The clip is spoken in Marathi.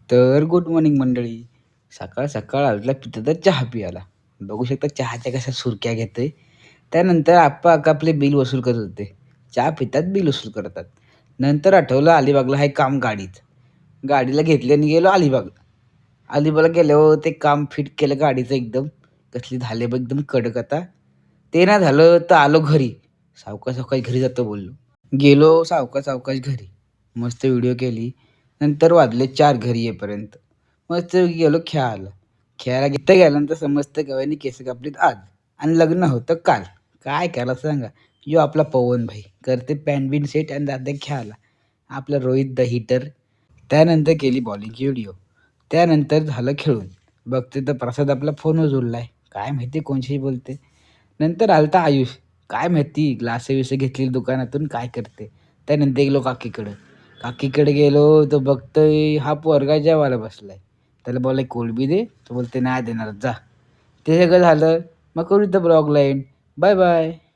तर गुड मॉर्निंग मंडळी. सकाळ सकाळ आजला पितं चहा पियाला. बघू शकता चहाच्या कशा सुरक्या घेतोय. त्यानंतर आप्पा आपले बिल वसूल करत होते. चहा पितात, बिल वसूल करतात. नंतर आठवलं अलिबागला आहे काम गाडीचं. गाडीला घेतली आणि गेलो अलिबागला. अलिबागला गेल्यावर ते काम फिट केलं गाडीचं एकदम. कसली झाले बघ एकदम कडक आता. ते नाही झालं तर आलो घरी. सावकाश घरी जातो बोललो. गेलो सावकाश घरी. मस्त व्हिडिओ केली. नंतर वाजले 4 घरी येईपर्यंत. मस्त गेलो खेळायला. खेळायला तिथं गेल्यानंतर समजतं गव्हानी केस कापलीत आज आणि लग्न होतं काल. काय करायचं सांगा? यो आपला पवन भाई करते पॅन्ट बिन सेट आणि जाते खेळायला. आपला रोहित द हिटर. त्यानंतर केली बॉलिंगची व्हिडिओ. त्यानंतर झालं खेळून. बघते तर प्रसाद आपला फोनवर जोडलाय. काय माहिती कोणशी बोलते. नंतर आलता आयुष. काय माहिती ग्लास घेतली दुकानातून काय करते. त्यानंतर गेलो काकीकडं. काकीकडे गेलो तर बघतोय हा पोरगा जेवायला बसलाय. त्याला बोललाय कोलबी दे. तो बोलते नाही देणार जा. ते सगळं झालं. मग करू इथं ब्लॉग लाईन. Bye bye.